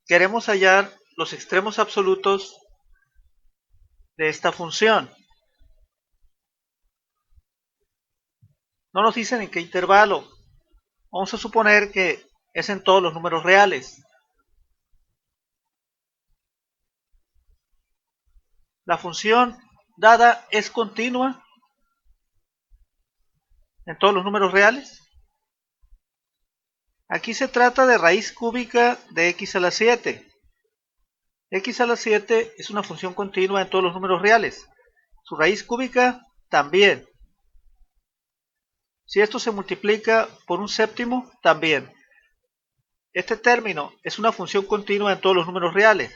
queremos hallar los extremos absolutos de esta función. No nos dicen en qué intervalo. Vamos a suponer que es en todos los números reales. La función dada es continua en todos los números reales. Aquí se trata de raíz cúbica de x a la 7. X a la 7 es una función continua en todos los números reales. Su raíz cúbica también. Si esto se multiplica por un séptimo, también. Este término es una función continua en todos los números reales.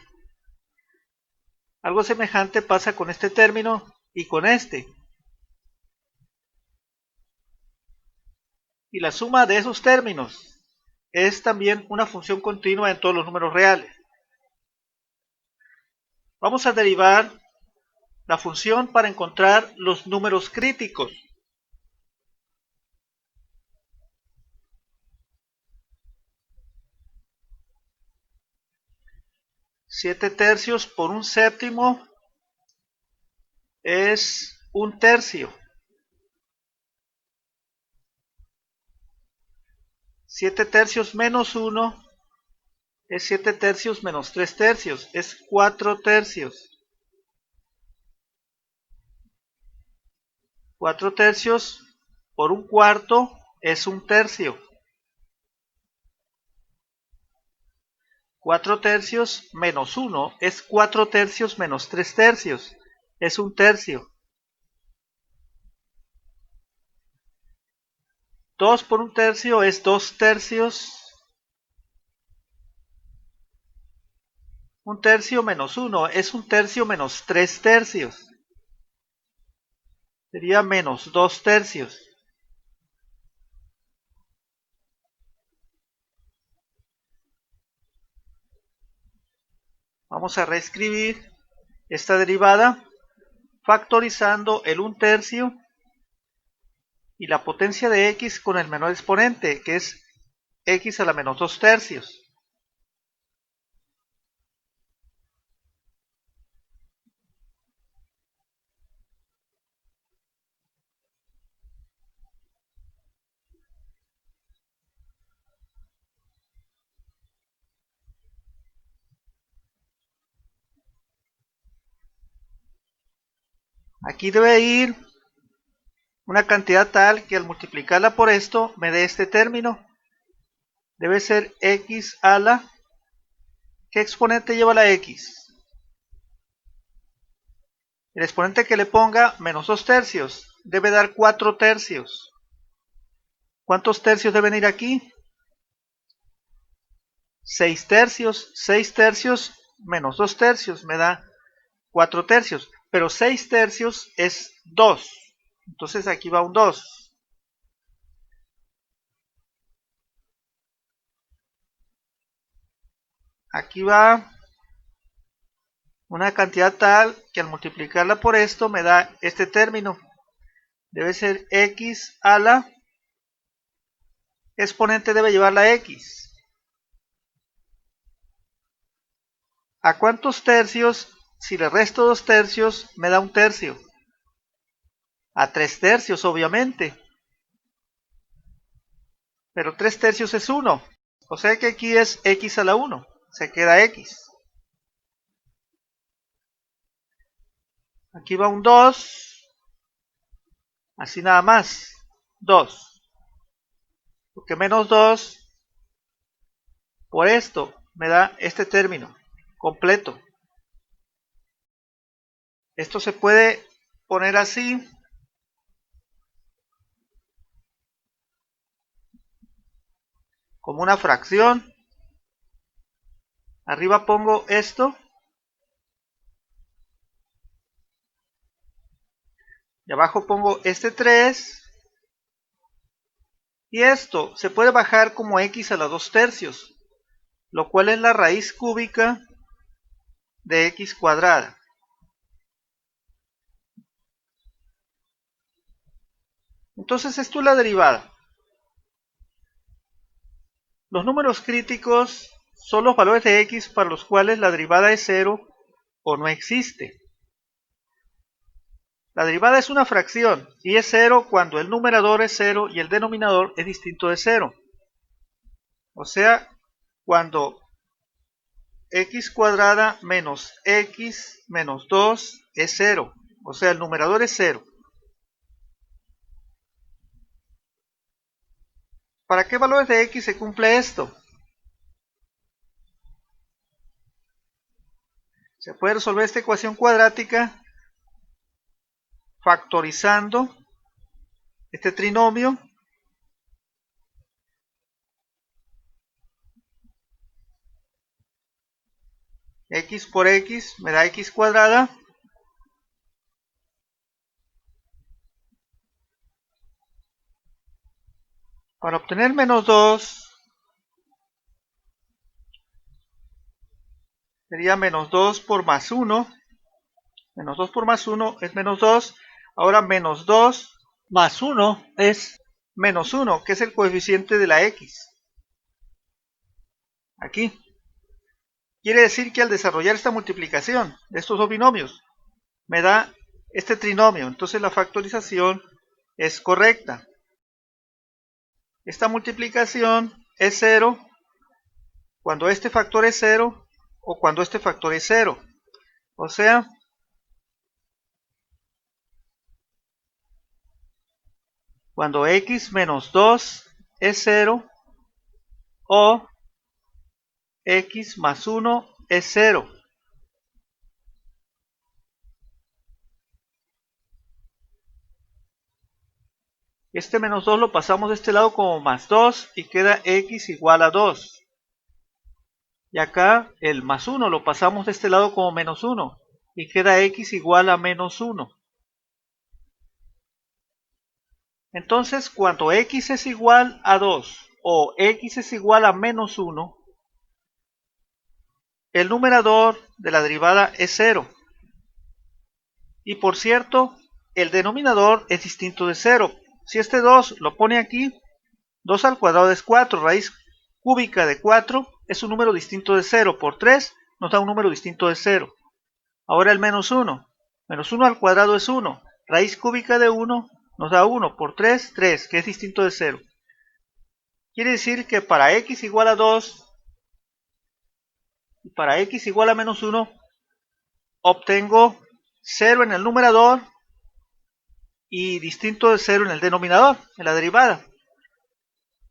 Algo semejante pasa con este término y con este. Y la suma de esos términos es también una función continua en todos los números reales. Vamos a derivar la función para encontrar los números críticos. Siete tercios por un séptimo es un tercio. 7 tercios menos 1 es 7 tercios menos 3 tercios, es 4 tercios. 4 tercios por un cuarto es un tercio. 4 tercios menos 1 es 4 tercios menos 3 tercios, es un tercio. 2 por un tercio es 2 tercios. Un tercio menos 1 es un tercio menos 3 tercios. Sería menos 2 tercios. Vamos a reescribir esta derivada factorizando el 1 tercio y la potencia de x con el menor exponente, que es x a la menos 2 tercios. Aquí debe ir una cantidad tal que al multiplicarla por esto me dé este término. Debe ser x a la... ¿Qué exponente lleva la x? El exponente que le ponga menos 2 tercios debe dar 4 tercios. ¿Cuántos tercios deben ir aquí? 6 tercios. 6 tercios menos 2 tercios me da 4 tercios. Pero 6 tercios es 2. Entonces aquí va un 2. Aquí va una cantidad tal que al multiplicarla por esto me da este término. Debe ser x a la... exponente debe llevar la x. ¿A cuántos tercios? Si le resto 2 tercios me da un tercio. A 3 tercios obviamente. Pero 3 tercios es 1. O sea que aquí es x a la 1. Se queda x. Aquí va un 2. Así nada más. 2. Porque menos 2 por esto me da este término completo. Esto se puede poner así. Como una fracción. Arriba pongo esto. Y abajo pongo este 3. Y esto se puede bajar como x a la 2 tercios. Lo cual es la raíz cúbica de x cuadrada. Entonces esto es la derivada. Los números críticos son los valores de x para los cuales la derivada es 0 o no existe. La derivada es una fracción y es 0 cuando el numerador es 0 y el denominador es distinto de 0. O sea, cuando x cuadrada menos x menos 2 es 0. O sea, el numerador es 0. ¿Para qué valores de x se cumple esto? Se puede resolver esta ecuación cuadrática factorizando este trinomio x por x me da x cuadrada para obtener menos 2 sería menos 2 por más 1. Menos 2 por más 1 es menos 2. Ahora menos 2 más 1 es menos 1, que es el coeficiente de la x. Aquí. Quiere decir que al desarrollar esta multiplicación de estos dos binomios, me da este trinomio. Entonces la factorización es correcta. Esta multiplicación es 0 cuando este factor es 0 o cuando este factor es 0. O sea, cuando x menos 2 es 0 o x más 1 es 0. Este menos 2 lo pasamos de este lado como más 2 y queda x igual a 2. Y acá el más 1 lo pasamos de este lado como menos 1 y queda x igual a menos 1. Entonces, cuando x es igual a 2 o x es igual a menos 1, el numerador de la derivada es 0. Y por cierto, el denominador es distinto de 0. Si este 2 lo pone aquí, 2 al cuadrado es 4, raíz cúbica de 4 es un número distinto de 0. Por 3 nos da un número distinto de 0. Ahora el menos 1. Menos 1 al cuadrado es 1. Raíz cúbica de 1 nos da 1. Por 3, 3, que es distinto de 0. Quiere decir que para x igual a 2 y para x igual a menos 1 obtengo 0 en el numerador y distinto de 0 en el denominador, en la derivada.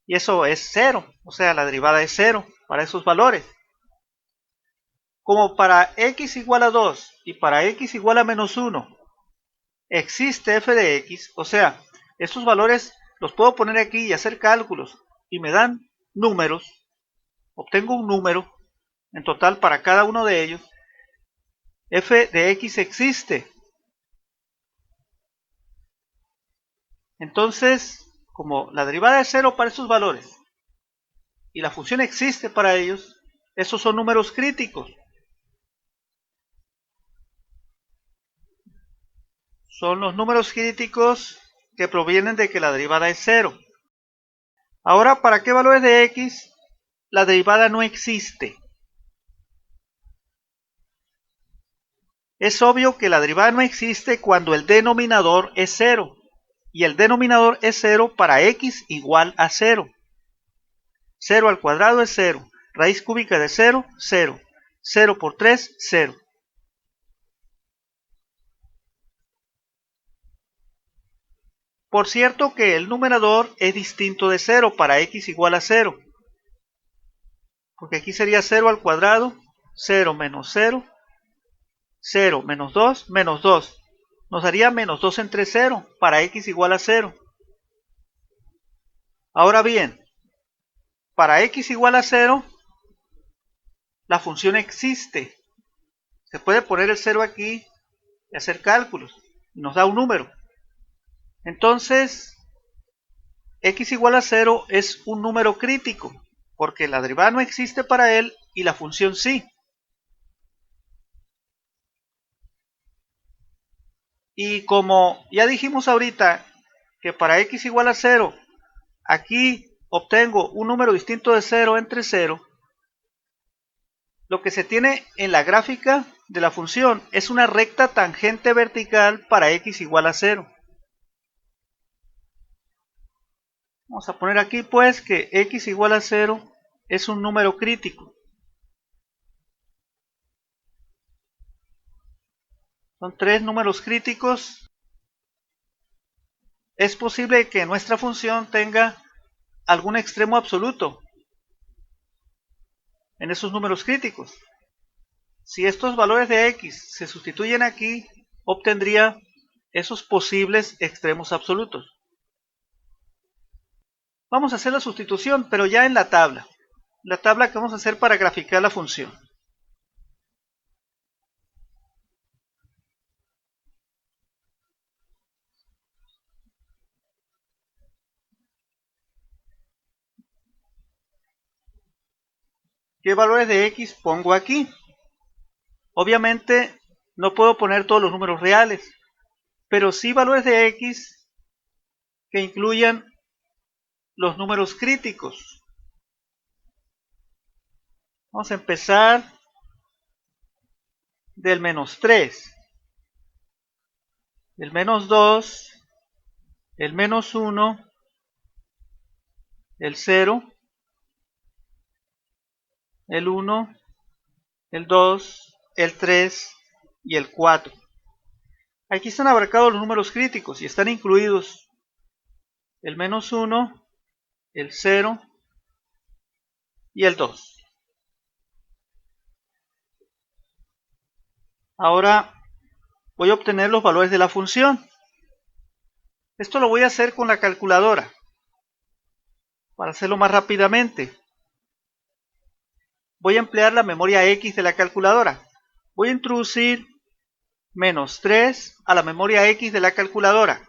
Y eso es 0, o sea, la derivada es 0 para esos valores. Como para x igual a 2 y para x igual a menos 1 existe f de x, o sea, estos valores los puedo poner aquí y hacer cálculos y me dan números, obtengo un número en total para cada uno de ellos, f de x existe. Entonces, como la derivada es 0 para estos valores y la función existe para ellos, esos son números críticos. Son los números críticos que provienen de que la derivada es 0. Ahora, ¿para qué valores de x la derivada no existe? Es obvio que la derivada no existe cuando el denominador es 0. Y el denominador es 0 para x igual a 0. 0 al cuadrado es 0. Raíz cúbica de 0, 0. 0 por 3, 0. Por cierto que el numerador es distinto de 0 para x igual a 0. Porque aquí sería 0 al cuadrado, 0 menos 0, 0 menos 2, menos 2. Nos daría menos 2 entre 0 para x igual a 0. Ahora bien, para x igual a 0, la función existe. Se puede poner el 0 aquí y hacer cálculos. Nos da un número. Entonces, x igual a 0 es un número crítico, porque la derivada no existe para él y la función sí. Y como ya dijimos ahorita que para x igual a 0, aquí obtengo un número distinto de 0 entre 0, Lo que se tiene en la gráfica de la función es una recta tangente vertical para x igual a 0. Vamos a poner aquí pues que x igual a 0 es un número crítico. Son 3 números críticos. Es posible que nuestra función tenga algún extremo absoluto en esos números críticos. Si estos valores de x se sustituyen aquí, obtendría esos posibles extremos absolutos. Vamos a hacer la sustitución, pero ya en la tabla que vamos a hacer para graficar la función. ¿Qué valores de x pongo aquí? Obviamente no puedo poner todos los números reales, pero sí valores de x que incluyan los números críticos. Vamos a empezar del menos 3, el menos 2, el menos 1, el 0, el 1, el 2, el 3 y el 4. Aquí están abarcados los números críticos y están incluidos el menos 1, el 0 y el 2. Ahora voy a obtener los valores de la función. Esto lo voy a hacer con la calculadora para hacerlo más rápidamente. Voy a emplear la memoria X de la calculadora. Voy a introducir menos 3 a la memoria X de la calculadora.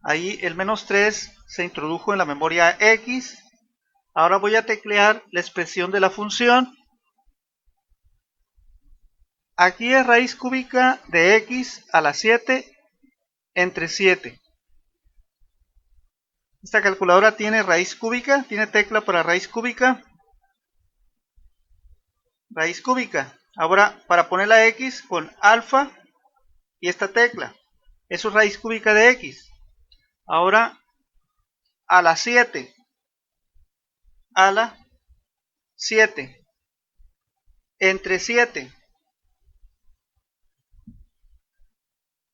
Ahí el menos 3 se introdujo en la memoria X. Ahora voy a teclear la expresión de la función. Aquí es raíz cúbica de x a la 7 entre 7. Esta calculadora tiene raíz cúbica, tiene tecla para raíz cúbica. Raíz cúbica. Ahora para poner la x con alfa y esta tecla. Eso es raíz cúbica de x. Ahora a la 7. A la 7. Entre 7.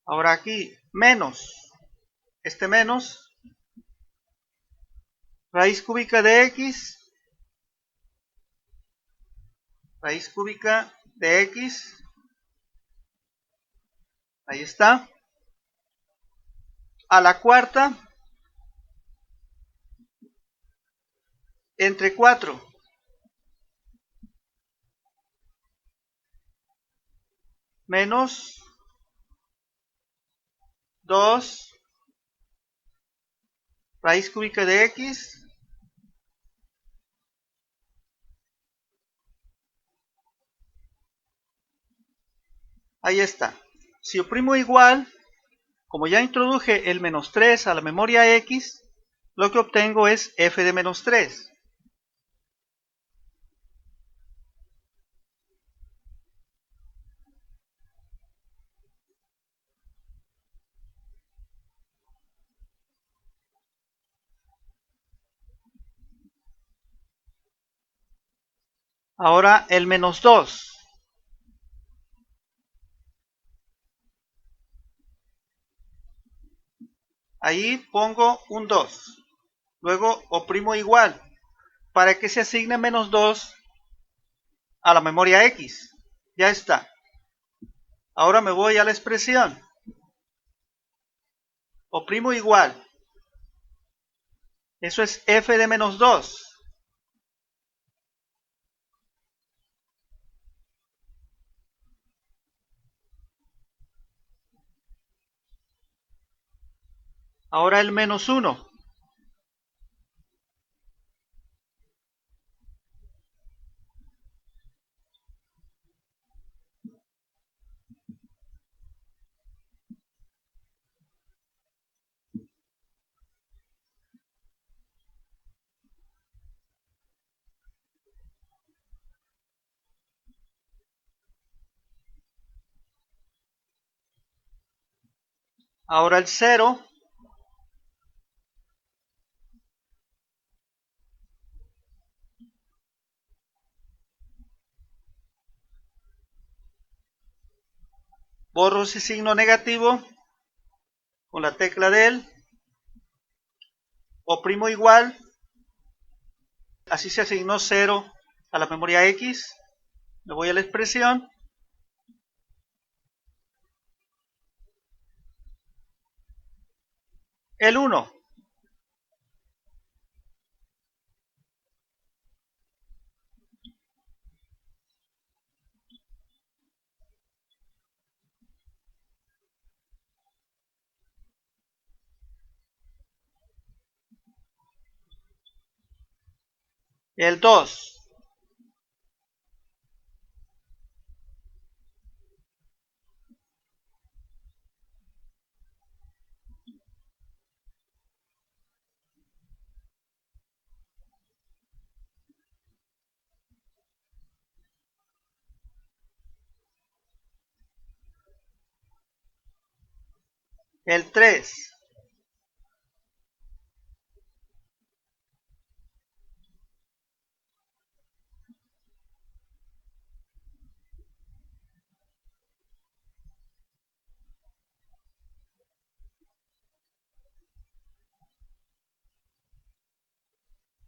Ahora aquí menos. Este menos. Raíz cúbica de x. Raíz cúbica de x. Ahí está. A la cuarta. Entre 4. Menos 2 raíz cúbica de x ahí está. Si oprimo igual, como ya introduje el menos 3 a la memoria x, lo que obtengo es f de menos 3. Ahora el menos 2. Ahí pongo un 2. Luego oprimo igual para que se asigne menos 2 a la memoria x. Ya está. Ahora me voy a la expresión. Oprimo igual. Eso es f de menos 2. Ahora el menos 1. Ahora el 0. Borro ese signo negativo con la tecla del, oprimo igual, así se asignó 0 a la memoria X, me voy a la expresión, el 1, el 2, el 3,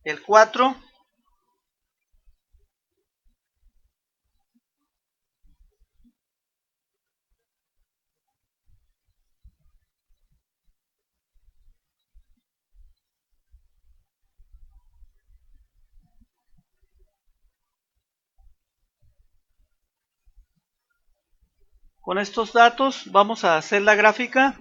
el 4, con estos datos vamos a hacer la gráfica.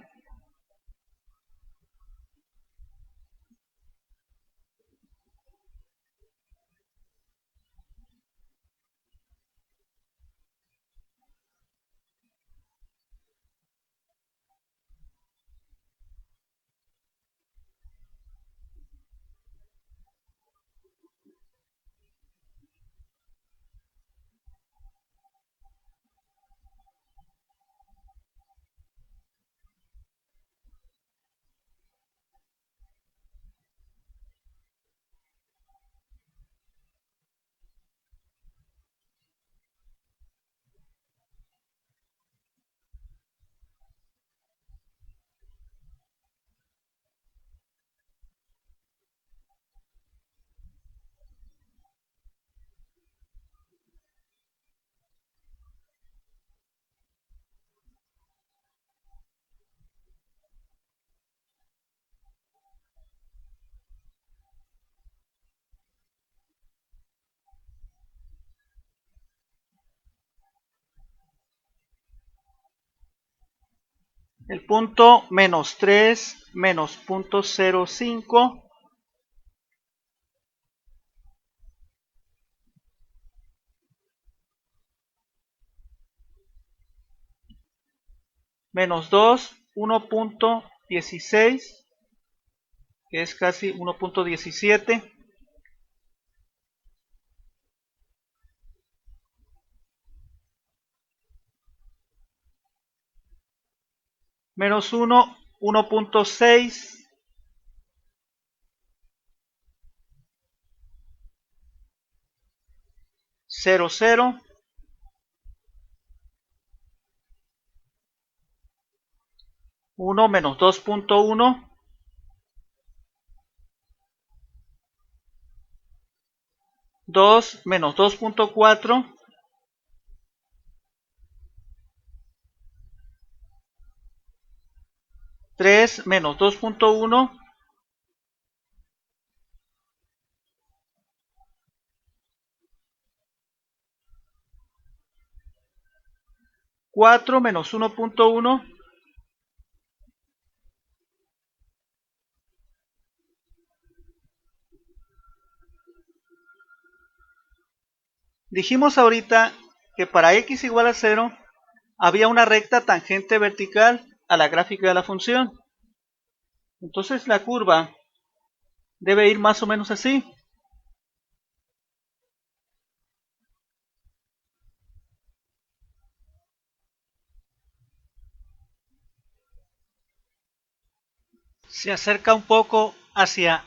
El punto menos 3 menos punto 0,5 menos 2, 1.16, que es casi 1.17, menos 1, 1.6, 0,0, 1 menos 2.1, 2 menos 2.4, 3 menos 2.1, 4 menos 1.1, dijimos ahorita que para x igual a 0 había una recta tangente vertical a la gráfica de la función. Entonces la curva debe ir más o menos así. se acerca un poco hacia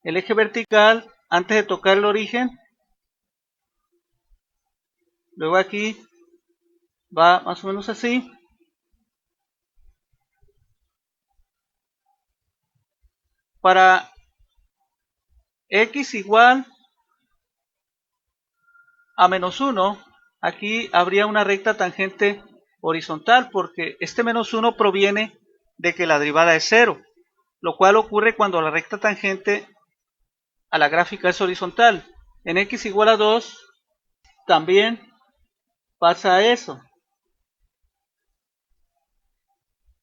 el eje vertical antes de tocar el origen. Luego aquí va más o menos así. Para x igual a menos 1, aquí habría una recta tangente horizontal, porque este menos 1 proviene de que la derivada es 0, lo cual ocurre cuando la recta tangente a la gráfica es horizontal. En x igual a 2 también pasa eso.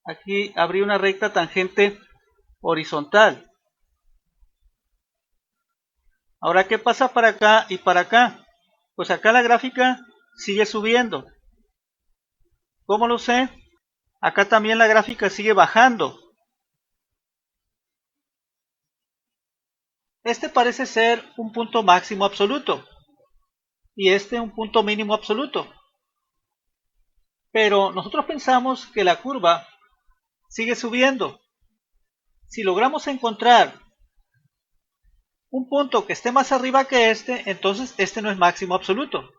Aquí habría una recta tangente horizontal. Ahora, ¿qué pasa para acá y para acá? Pues acá la gráfica sigue subiendo. ¿Cómo lo sé? Acá también la gráfica sigue bajando. Este parece ser un punto máximo absoluto y este un punto mínimo absoluto. Pero nosotros pensamos que la curva sigue subiendo. Si logramos encontrar un punto que esté más arriba que este, entonces este no es máximo absoluto.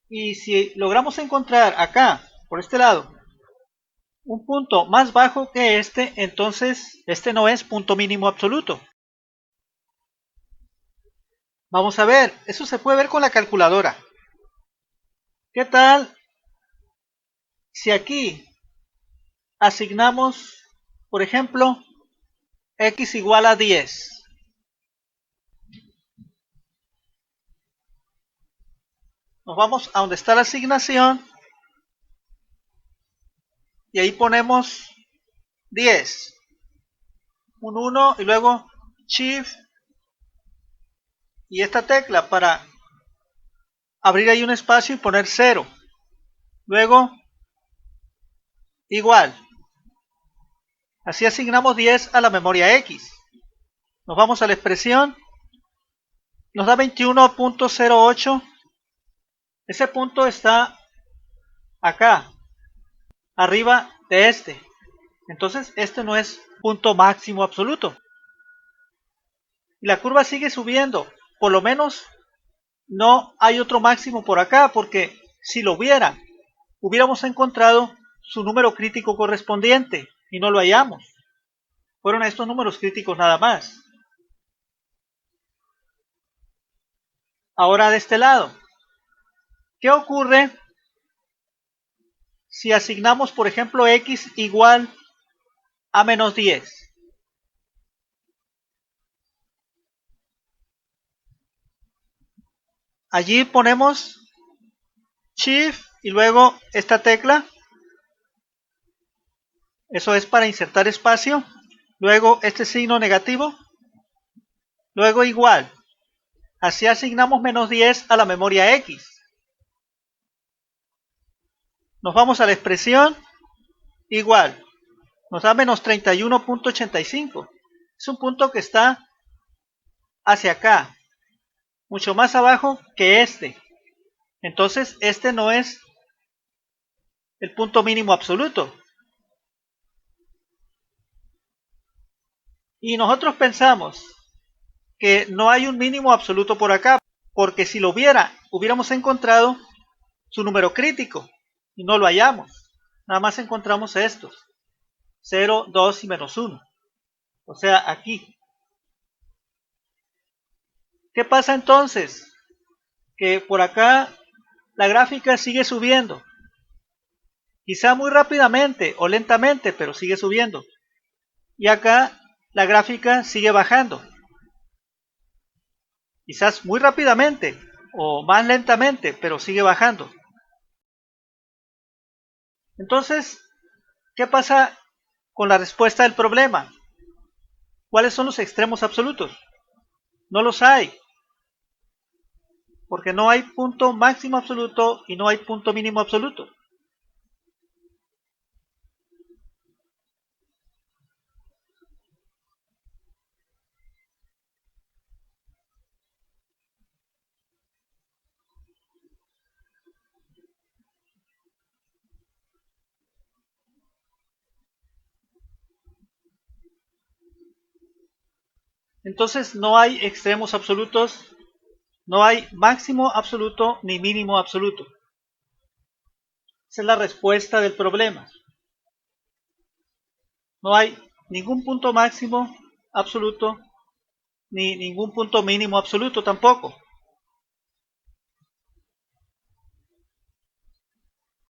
Y si logramos encontrar acá, por este lado, un punto más bajo que este, entonces este no es punto mínimo absoluto. Vamos a ver, eso se puede ver con la calculadora. ¿Qué tal si aquí asignamos, por ejemplo, x igual a 10? Nos vamos a donde está la asignación y ahí ponemos 10, un 1 y luego Shift y esta tecla para abrir ahí un espacio y poner 0. Luego igual. Así asignamos 10 a la memoria X. Nos vamos a la expresión. Nos da 21.08. Ese punto está acá, arriba de este. Entonces este no es punto máximo absoluto. Y la curva sigue subiendo. Por lo menos no hay otro máximo por acá, porque si lo hubiera, hubiéramos encontrado su número crítico correspondiente y no lo hallamos. Fueron estos números críticos nada más. Ahora de este lado, ¿qué ocurre si asignamos, por ejemplo, x igual a menos 10? Allí ponemos Shift y luego esta tecla. Eso es para insertar espacio. Luego este signo negativo. Luego igual. Así asignamos menos 10 a la memoria X. Nos vamos a la expresión. Igual. Nos da menos 31.85. Es un punto que está hacia acá. Mucho más abajo que este. Entonces este no es el punto mínimo absoluto. Y nosotros pensamos que no hay un mínimo absoluto por acá, porque si lo hubiera, hubiéramos encontrado su número crítico y no lo hallamos. Nada más encontramos estos, 0, 2 y menos 1. O sea, aquí. ¿Qué pasa entonces? Que por acá la gráfica sigue subiendo. Quizá muy rápidamente o lentamente, pero sigue subiendo. Y acá la gráfica sigue bajando. Quizás muy rápidamente o más lentamente, pero sigue bajando. Entonces, ¿qué pasa con la respuesta del problema? ¿Cuáles son los extremos absolutos? No los hay, porque no hay punto máximo absoluto y no hay punto mínimo absoluto. Entonces no hay extremos absolutos, no hay máximo absoluto ni mínimo absoluto. Esa es la respuesta del problema. No hay ningún punto máximo absoluto ni ningún punto mínimo absoluto tampoco.